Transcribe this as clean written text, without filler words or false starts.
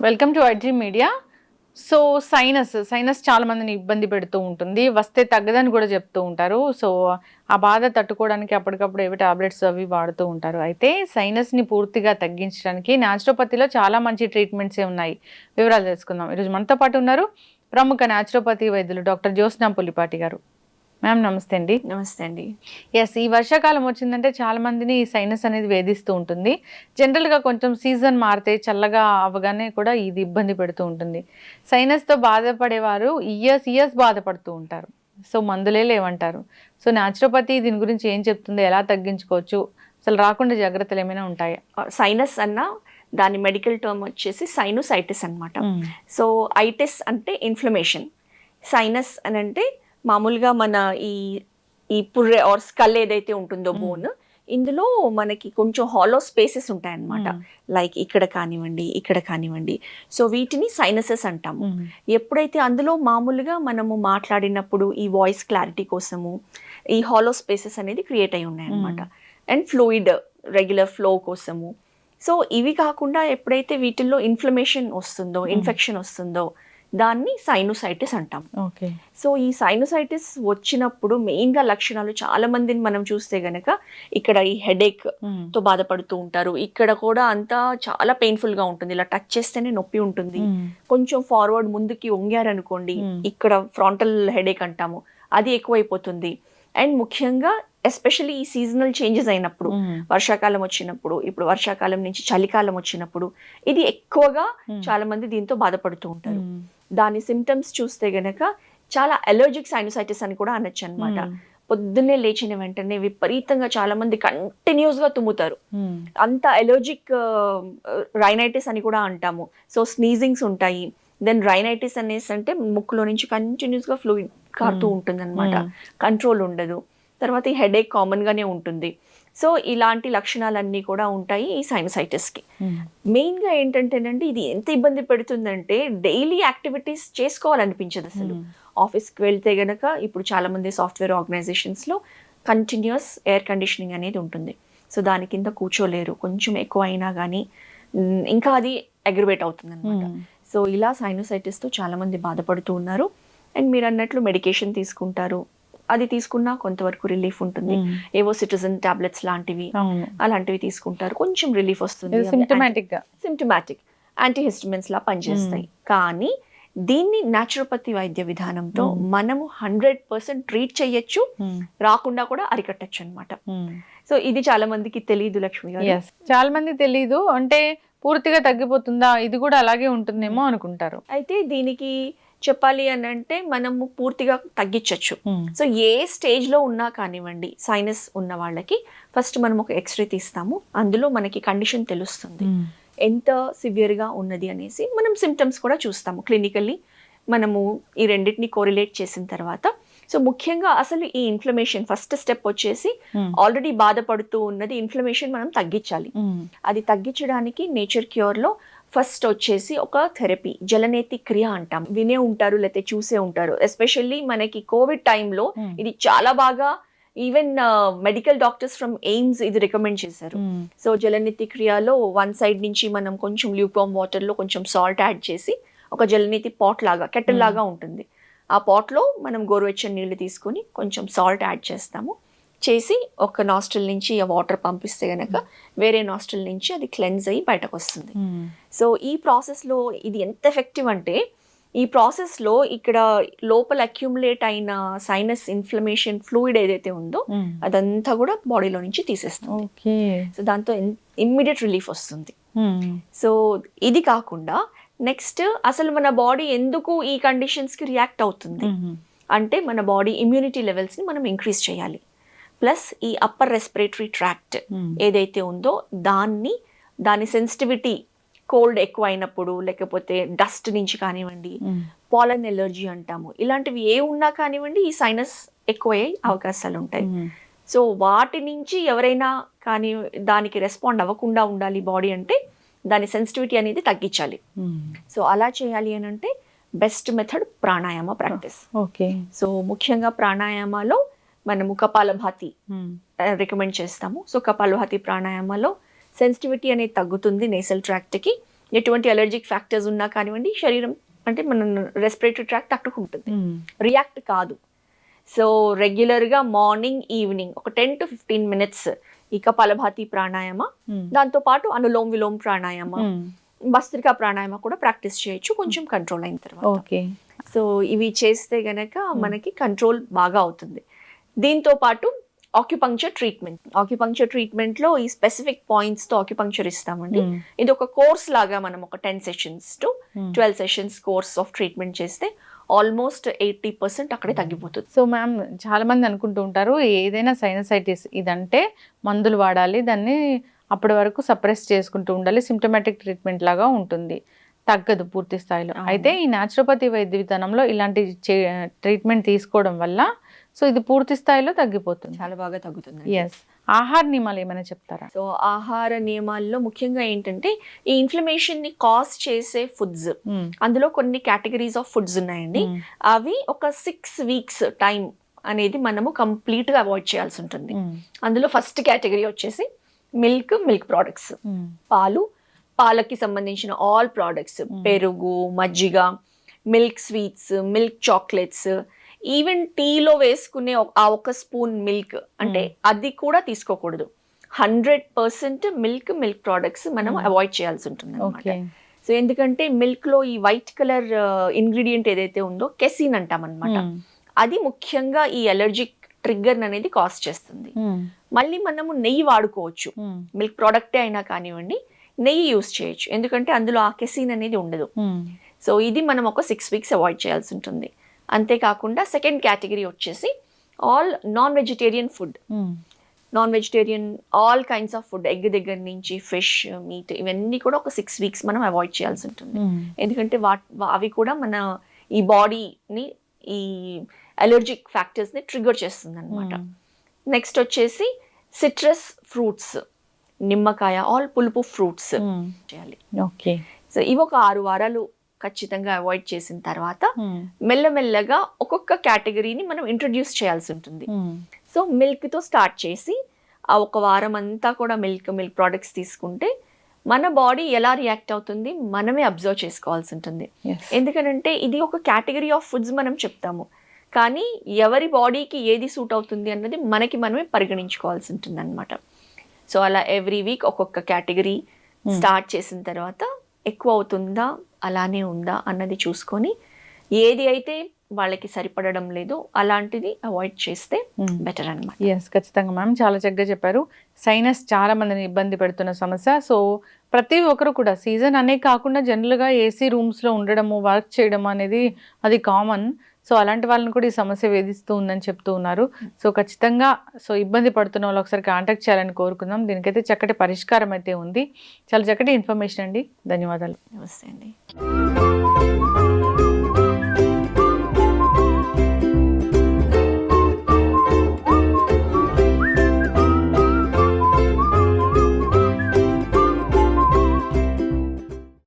Welcome to iDream media. So sinus చాలా మందిని ఇబ్బంది పెడుతూ ఉంటుంది, వస్తే తగ్గదని కూడా చెప్తూ ఉంటారు. సో ఆ బాధ తట్టుకోవడానికి అప్పటికప్పుడు ఏవి టాబ్లెట్స్ అవి వాడుతూ ఉంటారు. అయితే సైనస్ని పూర్తిగా తగ్గించడానికి న్యాచురోపతిలో చాలా మంచి ట్రీట్మెంట్సే ఉన్నాయి. వివరాలు తెలుసుకుందాం. ఈరోజు మనతో పాటు ఉన్నారు ప్రముఖ న్యాచురోపతి వైద్యులు డాక్టర్ జ్యోత్స్నా పులిపాటి గారు. మ్యామ్ నమస్తే అండి. నమస్తే అండి. ఎస్, ఈ వర్షాకాలం వచ్చిందంటే చాలా మందిని ఈ సైనస్ అనేది వేధిస్తూ ఉంటుంది. జనరల్గా కొంచెం సీజన్ మారితే చల్లగా అవ్వగానే కూడా ఇది ఇబ్బంది పెడుతూ ఉంటుంది. సైనస్తో బాధపడేవారు ఇయర్స్ బాధపడుతూ ఉంటారు. సో మందులే లేవంటారు. సో న్యాచురోపతి దీని గురించి ఏం చెప్తుంది, ఎలా తగ్గించుకోవచ్చు, అసలు రాకుండా జాగ్రత్తలు ఏమైనా ఉంటాయా? సైనస్ అన్న దాని మెడికల్ టర్మ్ వచ్చేసి సైనోసైటిస్ అనమాట. సో ఐటిస్ అంటే ఇన్ఫ్లమేషన్, సైనస్ అని అంటే మామూలుగా మన ఈ పుర్రె ఆర్ స్కల్ ఏదైతే ఉంటుందో బోన్, ఇందులో మనకి కొంచెం హాలో స్పేసెస్ ఉంటాయన్నమాట. లైక్ ఇక్కడ కానివ్వండి. సో వీటిని సైనసెస్ అంటాము. ఎప్పుడైతే అందులో మామూలుగా మనము మాట్లాడినప్పుడు ఈ వాయిస్ క్లారిటీ కోసము ఈ హాలో స్పేసెస్ అనేది క్రియేట్ అయి ఉన్నాయన్నమాట. అండ్ ఫ్లూయిడ్ రెగ్యులర్ ఫ్లో కోసము. సో ఇవి కాకుండా ఎప్పుడైతే వీటిల్లో ఇన్ఫ్లమేషన్ వస్తుందో, ఇన్ఫెక్షన్ వస్తుందో, దాన్ని సైనోసైటిస్ అంటాం. సో ఈ సైనోసైటిస్ వచ్చినప్పుడు మెయిన్గా లక్షణాలు చాలా మందిని మనం చూస్తే గనక ఇక్కడ ఈ హెడేక్ తో బాధపడుతూ ఉంటారు. ఇక్కడ కూడా అంతా చాలా పెయిన్ఫుల్ గా ఉంటుంది, ఇలా టచ్ చేస్తేనే నొప్పి ఉంటుంది. కొంచెం ఫార్వర్డ్ ముందుకి వంగారనుకోండి, ఇక్కడ ఫ్రంటల్ హెడేక్ అంటాము, అది ఎక్కువైపోతుంది. అండ్ ముఖ్యంగా ఎస్పెషల్లీ ఈ సీజనల్ చేంజెస్ అయినప్పుడు, వర్షాకాలం వచ్చినప్పుడు, ఇప్పుడు వర్షాకాలం నుంచి చలికాలం వచ్చినప్పుడు ఇది ఎక్కువగా చాలా మంది దీంతో బాధపడుతూ ఉంటారు. దాని సిమ్టమ్స్ చూస్తే గనక చాలా అలర్జిక్ సైనోసైటిస్ అని కూడా అనొచ్చు అనమాట. పొద్దున్నే లేచిన వెంటనే విపరీతంగా చాలా మంది కంటిన్యూస్ గా తుమ్ముతారు. అంత అలర్జిక్ రైనైటిస్ అని కూడా అంటాము. సో స్నీజింగ్స్ ఉంటాయి. దెన్ రైనైటిస్ అనేసి అంటే ముక్కులో నుంచి కంటిన్యూస్ గా ఫ్లూయిడ్ కారుతూ ఉంటుంది అనమాట, కంట్రోల్ ఉండదు. తర్వాత ఈ హెడేక్ కామన్ గానే ఉంటుంది. సో ఇలాంటి లక్షణాలన్నీ కూడా ఉంటాయి ఈ సైనసైటిస్కి. మెయిన్గా ఏంటంటేనండి, ఇది ఎంత ఇబ్బంది పెడుతుందంటే డైలీ యాక్టివిటీస్ చేసుకోవాలనిపించదు అసలు. ఆఫీస్కి వెళ్తే గనక ఇప్పుడు చాలా మంది సాఫ్ట్వేర్ ఆర్గనైజేషన్స్లో కంటిన్యూస్ ఎయిర్ కండిషనింగ్ అనేది ఉంటుంది. సో దాని కింద కూర్చోలేరు, కొంచెం ఎక్కువ అయినా కానీ ఇంకా అది అగ్రివేట్ అవుతుంది అనమాట. సో ఇలా సైనోసైటిస్తో చాలా మంది బాధపడుతూ ఉన్నారు. అండ్ మీరు అన్నట్లు మెడికేషన్ తీసుకుంటారు, అది తీసుకున్నా కొంతవరకు రిలీఫ్ ఉంటుంది. ఏవో సిట్రిజిన్ టాబ్లెట్స్ లాంటివి అలాంటివి తీసుకుంటారు, కొంచెం రిలీఫ్ వస్తుంది. సిమ్టమాటిక్ యాంటీహిస్టమిన్స్ లా పనిచేస్తాయి. కానీ దీన్ని న్యాచురోపతి వైద్య విధానంతో మనము 100% ట్రీట్ చేయొచ్చు, రాకుండా కూడా అరికట్టచ్చు అనమాట. సో ఇది చాలా మందికి తెలియదు లక్ష్మి గారు. చాలా మంది తెలియదు, అంటే పూర్తిగా తగ్గిపోతుందా, ఇది కూడా అలాగే ఉంటుందేమో అనుకుంటారు. అయితే దీనికి చెప్పాలి అని అంటే మనము పూర్తిగా తగ్గించవచ్చు. సో ఏ స్టేజ్ లో ఉన్నా కానివ్వండి, సైనస్ ఉన్న వాళ్ళకి ఫస్ట్ మనం ఒక ఎక్స్రే తీస్తాము. అందులో మనకి కండిషన్ తెలుస్తుంది, ఎంత సివియర్ గా ఉన్నది అనేసి. మనం సిమ్టమ్స్ కూడా చూస్తాము క్లినికల్లీ. మనము ఈ రెండింటిని కోరిలేట్ చేసిన తర్వాత, సో ముఖ్యంగా అసలు ఈ ఇన్ఫ్లమేషన్ ఫస్ట్ స్టెప్ వచ్చేసి ఆల్రెడీ బాధపడుతూ ఉన్నది ఇన్ఫ్లమేషన్ మనం తగ్గించాలి. అది తగ్గించడానికి నేచర్ క్యూర్ లో ఫస్ట్ వచ్చేసి ఒక థెరపీ, జలనేతి క్రియ అంటాం. వినే ఉంటారు లేకపోతే చూసే ఉంటారు. ఎస్పెషల్లీ మనకి కోవిడ్ టైంలో ఇది చాలా బాగా even medical doctors from AIIMS ఇది రికమెండ్ చేశారు. సో జలనేతి క్రియలో వన్ సైడ్ నుంచి మనం కొంచెం ల్యూకామ్ వాటర్ లో కొంచెం సాల్ట్ యాడ్ చేసి, ఒక జలనేతి పాట్ లాగా కెటిల్ లాగా ఉంటుంది, ఆ పాట్లో మనం గోరువెచ్చని నీళ్లు తీసుకొని కొంచెం సాల్ట్ యాడ్ చేస్తాము. చేసి ఒక నాస్ట్రిల్ నుంచి ఆ వాటర్ పంపిస్తే గనక వేరే నాస్ట్రిల్ నుంచి అది క్లెన్స్ అయ్యి బయటకు వస్తుంది. సో ఈ ప్రాసెస్లో ఇది ఎంత ఎఫెక్టివ్ అంటే, ఈ ప్రాసెస్లో ఇక్కడ లోపల అక్యుములేట్ అయిన సైనస్ ఇన్ఫ్లమేషన్ ఫ్లూయిడ్ ఏదైతే ఉందో అదంతా కూడా బాడీలో నుంచి తీసేస్తుంది. సో దాంతో ఇమ్మీడియట్ రిలీఫ్ వస్తుంది. సో ఇది కాకుండా నెక్స్ట్ అసలు మన బాడీ ఎందుకు ఈ కండిషన్స్కి రియాక్ట్ అవుతుంది అంటే, మన బాడీ ఇమ్యూనిటీ లెవెల్స్ని మనం ఇంక్రీజ్ చేయాలి. ప్లస్ ఈ అప్పర్ రెస్పిరేటరీ ట్రాక్ట్ ఏదైతే ఉందో దాని సెన్సిటివిటీ, కోల్డ్ ఎక్కువ అయినప్పుడు, లేకపోతే డస్ట్ నుంచి కానివ్వండి, పాలన్ ఎలర్జీ అంటాము, ఇలాంటివి ఏ ఉన్నా కానివ్వండి ఈ సైనస్ ఎక్కువయ్యే అవకాశాలు ఉంటాయి. సో వాటి నుంచి ఎవరైనా కానీ దానికి రెస్పాండ్ అవ్వకుండా ఉండాలి బాడీ అంటే, దాని సెన్సిటివిటీ అనేది తగ్గించాలి. సో అలా చేయాలి అని అంటే best method pranayama practice. So ముఖ్యంగా ప్రాణాయామాలో మనము కపాలభాతి రికమెండ్ చేస్తాము. సో కపాలభాతి ప్రాణాయామలో సెన్సిటివిటీ అనేది తగ్గుతుంది నేసల్ ట్రాక్ట్కి. ఎటువంటి అలర్జిక్ ఫ్యాక్టర్స్ ఉన్నా కానివ్వండి, శరీరం అంటే మన రెస్పిరేటరీ ట్రాక్ట్ తట్టుకుంటుంది, రియాక్ట్ కాదు. సో రెగ్యులర్గా మార్నింగ్ ఈవినింగ్ ఒక 10 to 15 minutes ఈ కపాలభాతి ప్రాణాయామ, దాంతోపాటు అనులోమ్ విలోమ్ ప్రాణాయామ, భస్త్రికా ప్రాణాయామ కూడా ప్రాక్టీస్ చేయొచ్చు కొంచెం కంట్రోల్ అయిన తర్వాత. సో ఇవి చేస్తే గనక మనకి కంట్రోల్ బాగా అవుతుంది. దీంతో పాటు ఆక్యుపంక్చర్ ట్రీట్మెంట్లో ఈ స్పెసిఫిక్ పాయింట్స్తో ఆక్యుపంక్చర్ ఇస్తామండి. ఇది ఒక కోర్స్ లాగా మనం ఒక 10 sessions to 12 sessions course of treatment చేస్తే ఆల్మోస్ట్ 80% అక్కడే తగ్గిపోతుంది. సో మ్యామ్ చాలా మంది అనుకుంటూ ఉంటారు ఏదైనా సైనసైటిస్ ఇదంటే మందులు వాడాలి, దాన్ని అప్పటి వరకు సప్రెస్ చేసుకుంటూ ఉండాలి, సిమ్టమాటిక్ ట్రీట్మెంట్ లాగా ఉంటుంది, తగ్గదు పూర్తి స్థాయిలో. అయితే ఈ న్యాచురోపతి వైద్య విధానంలో ఇలాంటి ట్రీట్మెంట్ తీసుకోవడం వల్ల సో ఇది పూర్తి స్థాయిలో తగ్గిపోతుంది, చాలా బాగా తగ్గుతుంది. ఎస్. ఆహార నియమాలు ఏమైనా చెప్తారా? సో ఆహార నియమాల్లో ముఖ్యంగా ఏంటంటే ఈ ఇన్ఫ్లమేషన్ ని కాజ్ చేసే ఫుడ్స్, అందులో కొన్ని కేటగిరీస్ ఆఫ్ ఫుడ్స్ ఉన్నాయండి. అవి ఒక 6 weeks టైం అనేది మనము కంప్లీట్ గా అవాయిడ్ చేయాల్సి ఉంటుంది. అందులో ఫస్ట్ కేటగిరీ వచ్చేసి మిల్క్ ప్రోడక్ట్స్, పాలకి సంబంధించిన ఆల్ ప్రోడక్ట్స్, పెరుగు, మజ్జిగ, milk sweets, milk chocolates, even టీలో వేసుకునే ఆ ఒక స్పూన్ మిల్క్ అంటే అది కూడా తీసుకోకూడదు. 100% మిల్క్ ప్రోడక్ట్స్ మనం అవాయిడ్ చేయాల్సి ఉంటుంది అనమాట. సో ఎందుకంటే మిల్క్ లో ఈ వైట్ కలర్ ఇంగ్రీడియంట్ ఏదైతే ఉందో కెసిన్ అంటాం అనమాట, అది ముఖ్యంగా ఈ అలర్జిక్ ట్రిగ్గర్ అనేది కాజ్ చేస్తుంది. మళ్ళీ మనము నెయ్యి వాడుకోవచ్చు, మిల్క్ ప్రోడక్టే అయినా కానివ్వండి నెయ్యి యూస్ చేయొచ్చు, ఎందుకంటే అందులో ఆ కెసిన్ అనేది ఉండదు. సో ఇది మనం ఒక 6 weeks అవాయిడ్ చేయాల్సి ఉంటుంది. అంతేకాకుండా సెకండ్ కేటగిరీ వచ్చేసి all non vegetarian food, all kinds of food, egg దగ్గర నుంచి ఫిష్, మీట్, ఇవన్నీ కూడా ఒక 6 weeks మనం అవాయిడ్ చేయాల్సి ఉంటుంది. ఎందుకంటే అవి కూడా మన ఈ బాడీని ఈ అలర్జిక్ ఫ్యాక్టర్స్ని ట్రిగర్ చేస్తుంది అనమాట. నెక్స్ట్ వచ్చేసి సిట్రస్ ఫ్రూట్స్, నిమ్మకాయ, ఆల్ పులుపు ఫ్రూట్స్ చేయాలి. ఓకే. సో ఇవి ఒక 6 వారాలు ఖచ్చితంగా అవాయిడ్ చేసిన తర్వాత మెల్లమెల్లగా ఒక్కొక్క కేటగిరీని మనం ఇంట్రడ్యూస్ చేయాల్సి ఉంటుంది. సో మిల్క్తో స్టార్ట్ చేసి ఆ ఒక వారం అంతా కూడా మిల్క్ ప్రోడక్ట్స్ తీసుకుంటే మన బాడీ ఎలా రియాక్ట్ అవుతుంది మనమే అబ్జర్వ్ చేసుకోవాల్సి ఉంటుంది. ఎందుకంటే ఇది ఒక కేటగిరీ ఆఫ్ ఫుడ్స్ మనం చెప్తాము, కానీ ఎవరి బాడీకి ఏది సూట్ అవుతుంది అన్నది మనమే పరిగణించుకోవాల్సి ఉంటుంది అనమాట. సో అలా ఎవ్రీ వీక్ ఒక్కొక్క కేటగిరీ స్టార్ట్ చేసిన తర్వాత ఎక్కువ అవుతుందా అలానే ఉందా అన్నది చూసుకొని ఏది అయితే వాళ్ళకి సరిపడడం లేదు అలాంటిది అవాయిడ్ చేస్తే బెటర్ అనమాట. ఎస్, ఖచ్చితంగా మ్యామ్ చాలా చక్కగా చెప్పారు. సైనస్ చాలా మందిని ఇబ్బంది పెడుతున్న సమస్య. సో ప్రతి ఒక్కరు కూడా సీజన్ అనే కాకుండా జనరల్గా ఏసీ రూమ్స్లో ఉండడము, వర్క్ చేయడం అనేది అది కామన్. సో అలాంటి వాళ్ళని కూడా ఈ సమస్య వేధిస్తూ ఉందని చెప్తూ ఉన్నారు. సో ఖచ్చితంగా ఇబ్బంది పడుతున్న వాళ్ళు ఒకసారి కాంటాక్ట్ చేయాలని కోరుకుందాం. దీనికైతే చక్కటి పరిష్కారం అయితే ఉంది. చాలా చక్కటి ఇన్ఫర్మేషన్ అండి, ధన్యవాదాలు. నమస్తే అండి.